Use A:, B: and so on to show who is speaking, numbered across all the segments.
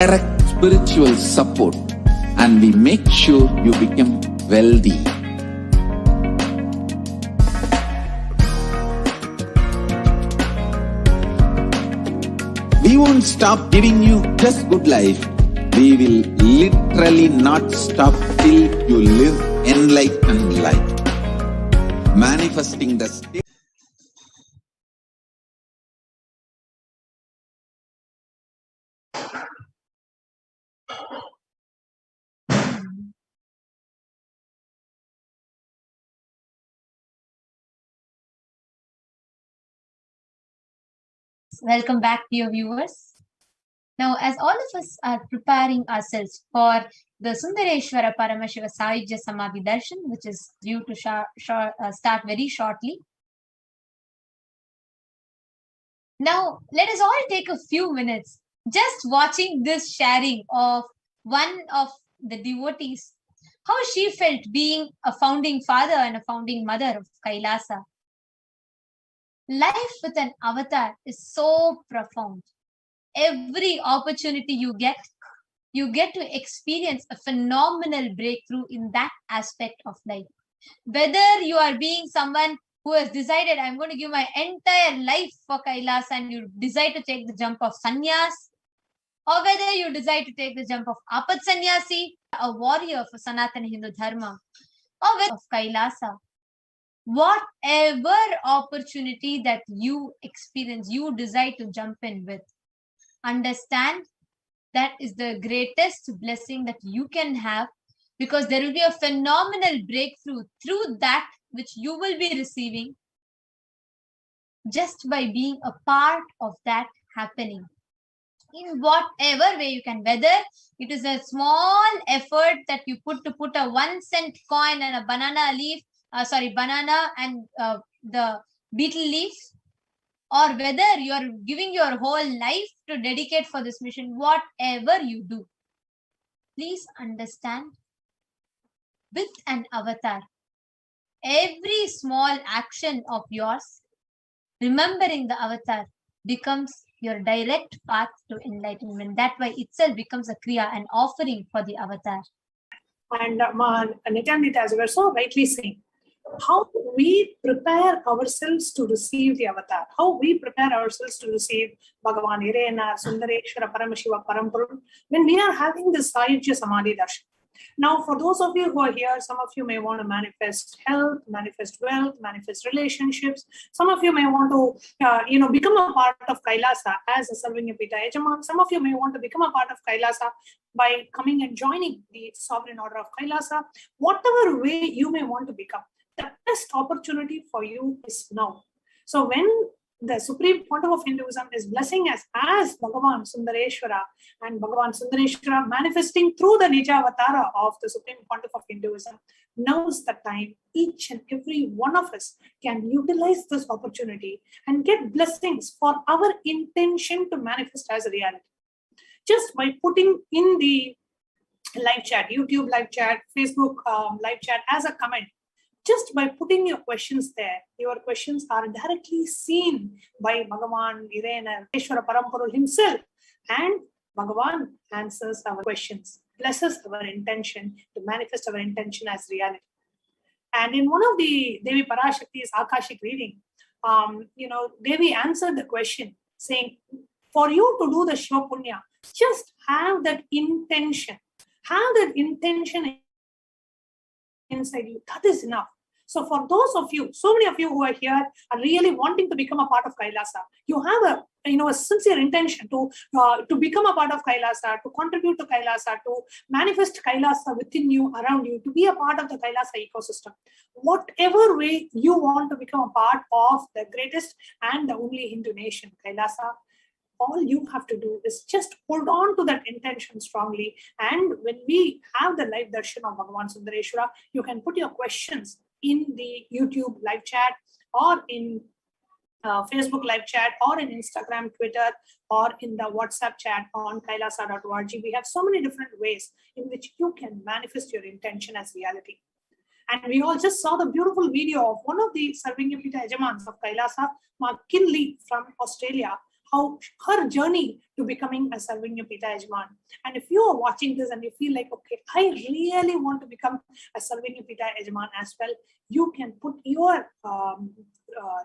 A: direct spiritual support, and we make sure you become wealthy. We won't stop giving you just good life. We will literally not stop till you live enlightened life. Manifesting the state.
B: Welcome back, dear viewers. Now, as all of us are preparing ourselves for the Sundareshwara Paramashiva Sayujya Samadhi Darshan, which is due to start very shortly. Now, let us all take a few minutes just watching this sharing of one of the devotees, how she felt being a founding father and a founding mother of Kailasa. Life with an avatar is so profound. Every opportunity you get to experience a phenomenal breakthrough in that aspect of life. Whether you are being someone who has decided, I'm going to give my entire life for Kailasa, and you decide to take the jump of sannyas, or whether you decide to take the jump of apat sannyasi, a warrior for Sanatana Hindu Dharma, or whether of Kailasa. Whatever opportunity that you experience, you decide to jump in with, understand that is the greatest blessing that you can have, because there will be a phenomenal breakthrough through that which you will be receiving just by being a part of that happening. In whatever way you can, whether it is a small effort that you put to put a 1 cent coin and a banana leaf, banana and the beetle leaf, or whether you are giving your whole life to dedicate for this mission, whatever you do, please understand, with an avatar, every small action of yours, remembering the avatar, becomes your direct path to enlightenment. That by itself becomes a kriya, an offering for the avatar.
C: And Nithyananda, as you were so rightly saying, how we prepare ourselves to receive the avatar, how we prepare ourselves to receive Bhagavan Irena, Sundareshwara, Paramashiva, Parampurul, when we are having this Sayujya Samadhi Darshan. Now, for those of you who are here, some of you may want to manifest health, manifest wealth, manifest relationships. Some of you may want to, become a part of Kailasa as a serving a Pita Yajaman. Some of you may want to become a part of Kailasa by coming and joining the Sovereign Order of Kailasa. Whatever way you may want to become, the best opportunity for you is now. So when the Supreme Pontiff of Hinduism is blessing us as Bhagavan Sundareshwara, and Bhagavan Sundareshwara manifesting through the Nija Avatara of the Supreme Pontiff of Hinduism, now's the time each and every one of us can utilize this opportunity and get blessings for our intention to manifest as a reality. Just by putting in the live chat, YouTube live chat, Facebook live chat as a comment, just by putting your questions there, your questions are directly seen by Bhagavan Irena, Ishvara Parampurul himself, and Bhagavan answers our questions, blesses our intention to manifest our intention as reality. And in one of the Devi Parashakti's Akashic reading, Devi answered the question saying, for you to do the Shiva Punya, just have that intention. Have that intention inside you. That is enough. So for those of you, so many of you who are here are really wanting to become a part of Kailasa, you have a sincere intention to become a part of Kailasa, to contribute to Kailasa, to manifest Kailasa within you, around you, to be a part of the Kailasa ecosystem. Whatever way you want to become a part of the greatest and the only Hindu nation, Kailasa, all you have to do is just hold on to that intention strongly. And when we have the live darshan of Bhagavan Sundareshwara, you can put your questions in the YouTube live chat, or in Facebook live chat, or in Instagram, Twitter, or in the WhatsApp chat on kailasa.org. We have so many different ways in which you can manifest your intention as reality. And we all just saw the beautiful video of one of the serving Pita Yajamans of Kailasa, Mark Kinley from Australia, how her journey to becoming a Sarvanya Pita Yajman. And if you are watching this and you feel like, okay, I really want to become a Sarvanya Pita Yajman as well, you can put your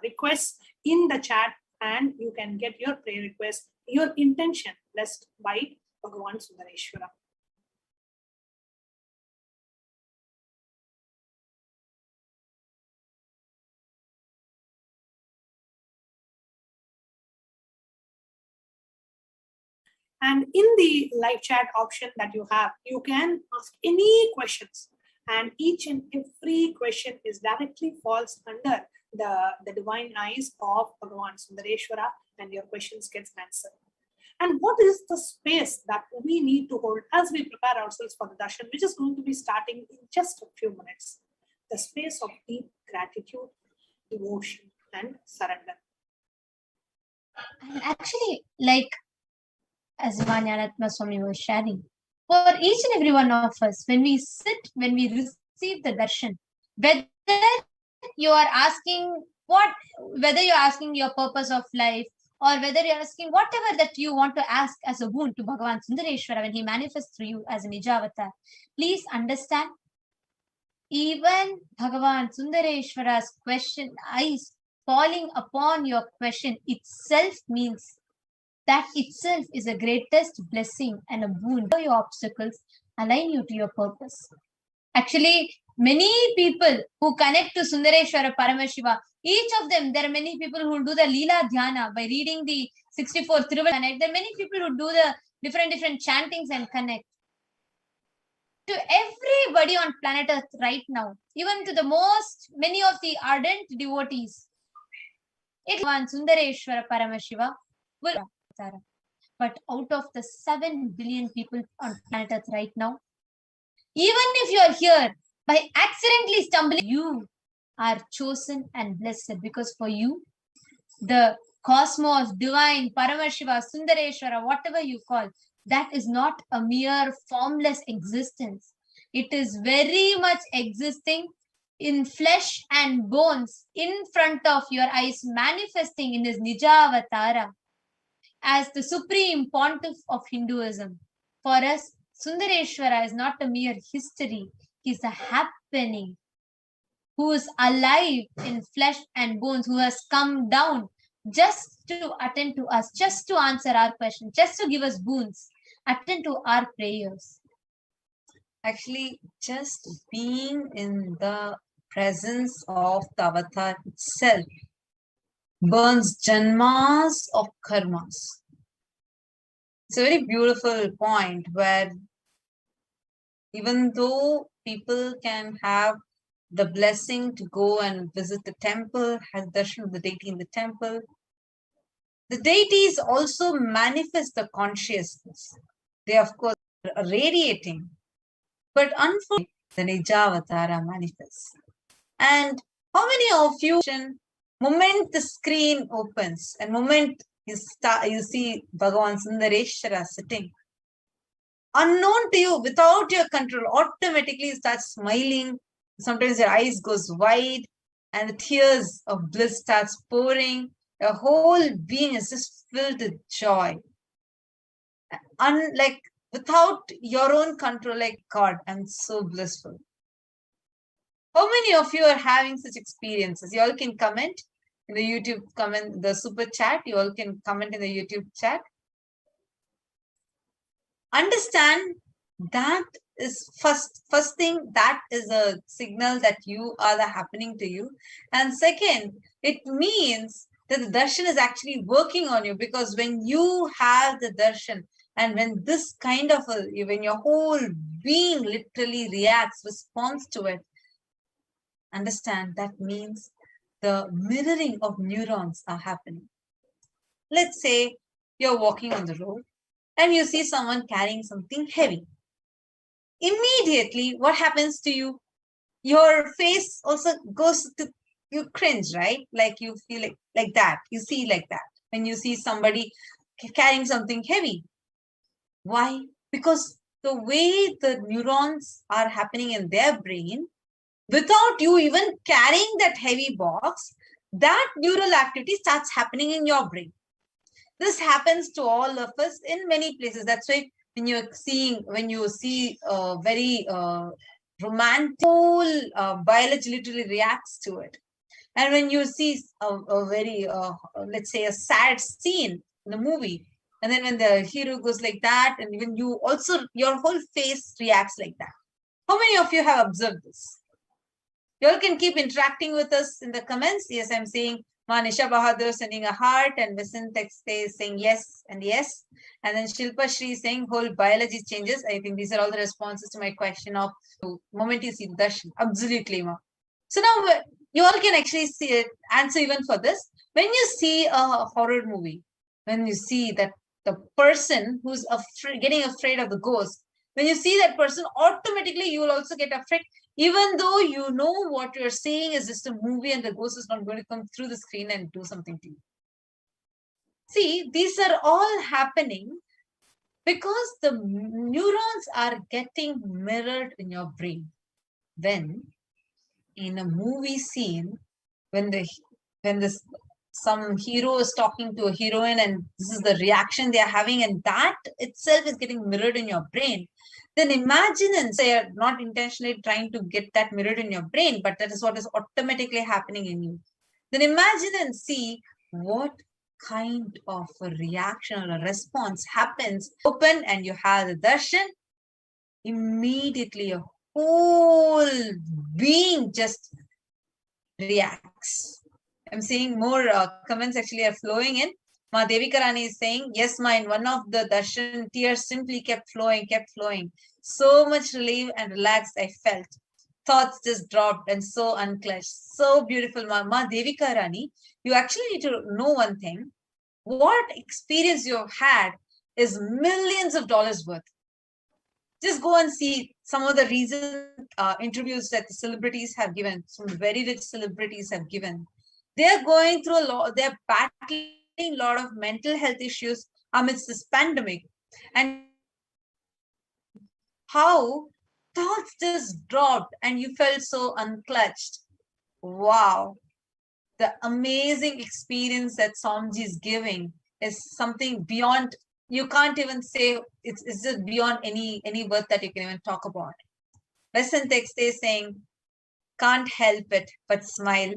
C: requests in the chat and you can get your prayer request, your intention blessed by Bhagavan Sundareshwara. And in the live chat option that you have, you can ask any questions. And each and every question is directly falls under the divine eyes of Bhagavan Sundareshwara, and your questions gets answered. And what is the space that we need to hold as we prepare ourselves for the darshan, which is going to be starting in just a few minutes? The space of deep gratitude, devotion, and surrender.
B: And actually, like as Vanyanatma Swami was sharing, for each and every one of us, when we sit, when we receive the darshan, whether you are asking whether you're asking your purpose of life, or whether you're asking whatever that you want to ask as a boon to Bhagavan Sundareshwara when he manifests through you as a Nija avatar, please understand, even Bhagavan Sundareshwara's question, eyes falling upon your question itself means that itself is the greatest blessing and a boon. Your obstacles align you to your purpose. Actually, many people who connect to Sundareshwara Paramashiva, each of them, there are many people who do the Leela Dhyana by reading the 64 Thiruval connect. There are many people who do the different chantings and connect. To everybody on planet Earth right now, even to the many of the ardent devotees, it's one Sundareshwara Paramashiva will. But out of the 7 billion people on planet Earth right now, even if you are here by accidentally stumbling, you are chosen and blessed, because for you, the cosmos, divine, Paramashiva, Sundareshwara, whatever you call, that is not a mere formless existence. It is very much existing in flesh and bones in front of your eyes, manifesting in his Nija Avatara as the supreme pontiff of Hinduism. For us, Sundareshwara is not a mere history, he is a happening, who is alive in flesh and bones, who has come down just to attend to us, just to answer our questions, just to give us boons, attend to our prayers.
D: Actually, just being in the presence of the avatar itself burns janmas of karmas. It's a very beautiful point where even though people can have the blessing to go and visit the temple, have darshan of the deity in the temple, the deities also manifest the consciousness. They, of course, are radiating. But unfortunately, the Nijavatara manifests. And how many of you, moment the screen opens and moment you see Bhagavan Sundareshwara sitting, unknown to you, without your control, automatically you start smiling. Sometimes your eyes goes wide and the tears of bliss starts pouring. Your whole being is just filled with joy. Like without your own control, like, God, I'm so blissful. How many of you are having such experiences? You all can comment in the YouTube comment, the super chat. You all can comment in the YouTube chat. Understand that is first thing, that is a signal that you are the happening to you. And second, it means that the darshan is actually working on you, because when you have the darshan, and when this kind of when your whole being literally reacts, responds to it, understand that means the mirroring of neurons are happening. Let's say you're walking on the road and you see someone carrying something heavy. Immediately, what happens to you? Your face also goes to, you cringe, right? Like you feel like that. You see like that when you see somebody carrying something heavy. Why? Because the way the neurons are happening in their brain, without you even carrying that heavy box, that neural activity starts happening in your brain. This happens to all of us in many places. That's why when you see a very romantic, whole biology literally reacts to it. And when you see a very, let's say, a sad scene in the movie, and then when the hero goes like that, and when you also, your whole face reacts like that. How many of you have observed this? You all can keep interacting with us in the comments. Yes, I'm seeing Manisha Bahadur sending a heart, and Vincent Texte is saying yes and yes. And then Shilpa Shri saying whole biology changes. I think these are all the responses to my question of the moment you see Darshan. Absolutely, ma. So now you all can actually see it, answer even for this. When you see a horror movie, when you see that the person who's getting afraid of the ghost, when you see that person, automatically you will also get afraid, even though you know what you're seeing is just a movie and the ghost is not going to come through the screen and do something to you. See, these are all happening because the neurons are getting mirrored in your brain. When in a movie scene, when some hero is talking to a heroine and this is the reaction they are having, and that itself is getting mirrored in your brain, then imagine, and say you're not intentionally trying to get that mirrored in your brain, but that is what is automatically happening in you. Then imagine and see what kind of a reaction or a response happens. Open and you have the darshan, immediately a whole being just reacts. I'm seeing more comments actually are flowing in. Ma Devika Rani is saying, yes, mine, one of the darshan, tears simply kept flowing. So much relief and relaxed I felt. Thoughts just dropped and so unclutched. So beautiful, Ma Devika Rani. You actually need to know one thing. What experience you've had is millions of dollars worth. Just go and see some of the recent interviews that the celebrities have given. Some very rich celebrities have given. They're going through a lot, they're battling a lot of mental health issues amidst this pandemic. And how thoughts just dropped and you felt so unclutched. Wow. The amazing experience that Somji is giving is something beyond, you can't even say, it's just beyond any word that you can even talk about. Western text is saying, can't help it but smile.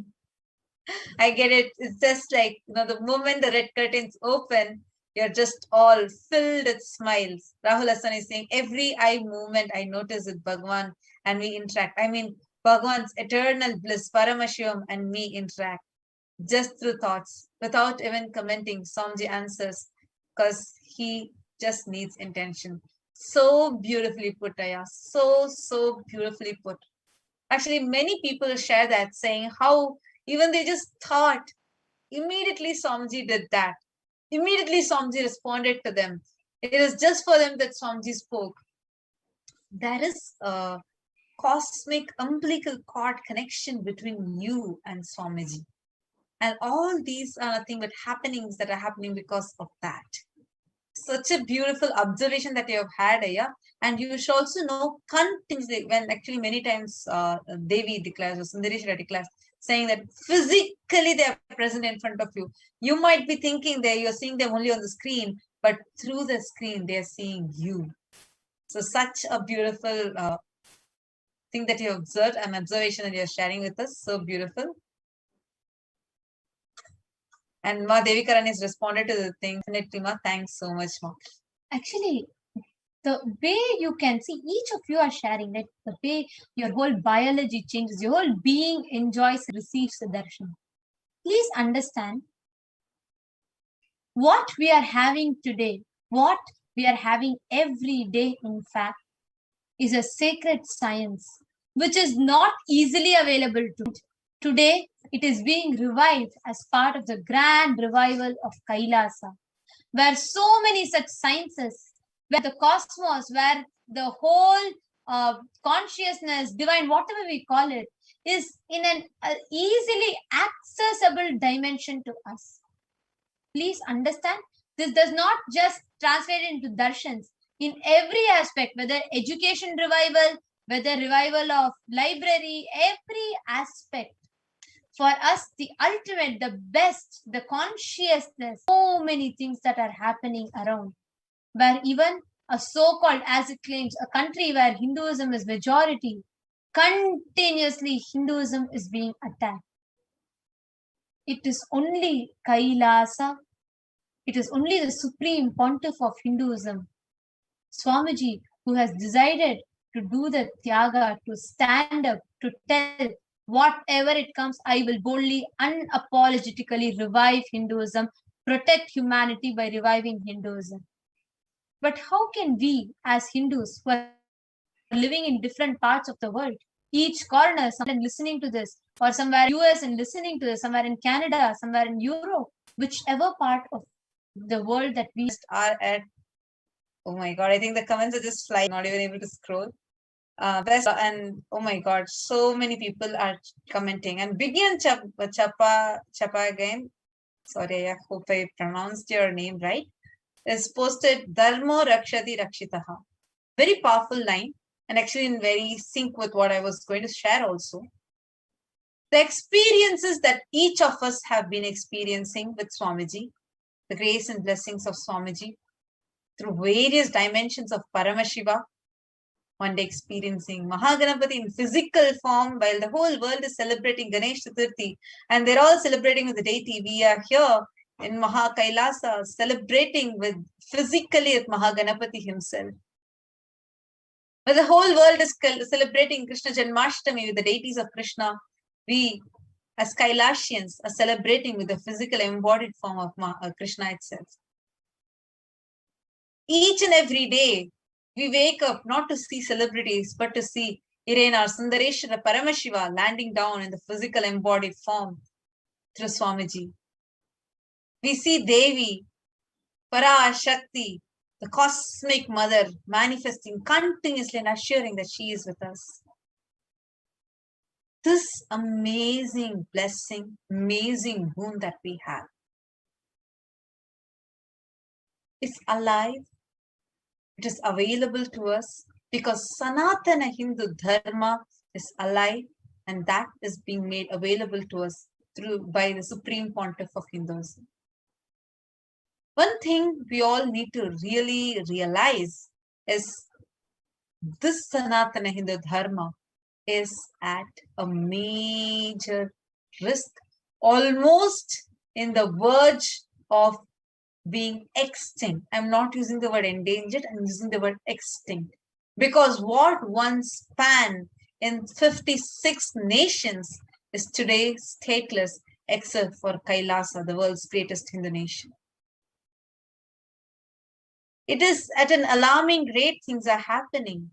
D: I get it. It's just like, the moment the red curtains open, you're just all filled with smiles. Rahul Hassan is saying, every eye movement I notice with Bhagwan and we interact. I mean, Bhagwan's eternal bliss, Paramashivam and me interact just through thoughts, without even commenting. Somji answers, because he just needs intention. So beautifully put, Aya. So beautifully put. Actually, many people share that, saying how even they just thought, immediately Somji did that. Immediately Somji responded to them. It is just for them that Somji spoke. There is a cosmic umbilical cord connection between you and Swamiji. And all these are nothing but happenings that are happening because of that. Such a beautiful observation that you have had, Aya. And you should also know continuously, when actually many times Devi declares or Sundareshwara declares, saying that physically they are present in front of you. You might be thinking that you're seeing them only on the screen, but through the screen, they're seeing you. So such a beautiful thing that you observed, an observation that you're sharing with us. So beautiful. And Ma Devi Karan has responded to the thing. Definitely, Ma, thanks so much, Ma.
B: Actually, the way you can see, each of you are sharing, that the way your whole biology changes, your whole being enjoys, receives the darshan. Please understand, what we are having today, what we are having every day, in fact, is a sacred science, which is not easily available today. It is being revived as part of the grand revival of Kailasa, where so many such sciences, where the cosmos, where the whole consciousness, divine, whatever we call it, is in an easily accessible dimension to us. Please understand, this does not just translate into darshans. In every aspect, whether education revival, whether revival of library, every aspect. For us, the ultimate, the best, the consciousness, so many things that are happening around, where even a so-called, as it claims, a country where Hinduism is majority, continuously Hinduism is being attacked. It is only Kailasa, it is only the supreme pontiff of Hinduism, Swamiji, who has decided to do the Tyaga, to stand up, to tell whatever it comes, I will boldly, unapologetically revive Hinduism, protect humanity by reviving Hinduism. But how can we, as Hindus, who are living in different parts of the world, each corner, someone listening to this, or somewhere in US and listening to this, somewhere in Canada, somewhere in Europe, whichever part of the world that we
D: are at, oh my God, I think the comments are just flying, not even able to scroll. Best, and oh my God, so many people are commenting. And Bigyan Chapa again, sorry, I hope I pronounced your name right, is posted Dharmo Rakshati Rakshitaha. Very powerful line, and actually in very sync with what I was going to share also. The experiences that each of us have been experiencing with Swamiji, the grace and blessings of Swamiji, through various dimensions of Paramashiva, one day experiencing Mahaganapati in physical form while the whole world is celebrating Ganesh Chaturthi and they're all celebrating with the deity. We are here in Mahakailasa celebrating with physically with Mahaganapati himself. But the whole world is celebrating Krishna Janmashtami with the deities of Krishna. We as Kailashians are celebrating with the physical embodied form of Krishna itself. Each and every day, we wake up not to see celebrities, but to see Irena, Sundareshwara, Paramashiva landing down in the physical embodied form through Swamiji. We see Devi, Parashakti, the cosmic mother, manifesting continuously and assuring that she is with us. This amazing blessing, amazing boon that we have is alive. It is available to us because Sanatana Hindu Dharma is alive, and that is being made available to us by the Supreme Pontiff of Hinduism. One thing we all need to really realize is this Sanatana Hindu Dharma is at a major risk, almost in the verge of being extinct. I'm not using the word endangered, I'm using the word extinct. Because what once spanned in 56 nations is today stateless, except for Kailasa, the world's greatest Hindu nation. It is at an alarming rate things are happening.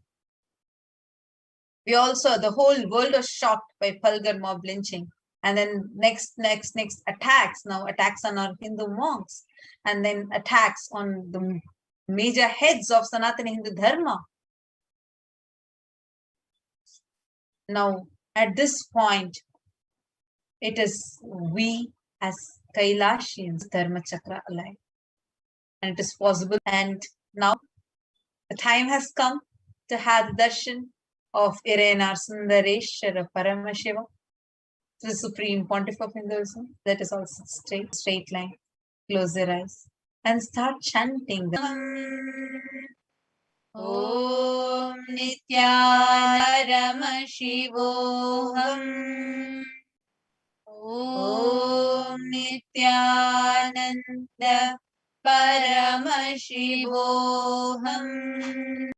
D: We also, the whole world was shocked by Palgar mob lynching. And then next attacks, now attacks on our Hindu monks. And then attacks on the major heads of Sanatana Hindu Dharma. Now, at this point, it is we as Kailashians, Dharma Chakra alive. And it is possible. And now, the time has come to have the darshan of Irena Sundareshwara Paramashiva, the Supreme Pontiff of Hinduism. That is also straight line. Close your eyes and start chanting them. Om Nithyananda Paramashivoham. Om Nithyananda Paramashivoham.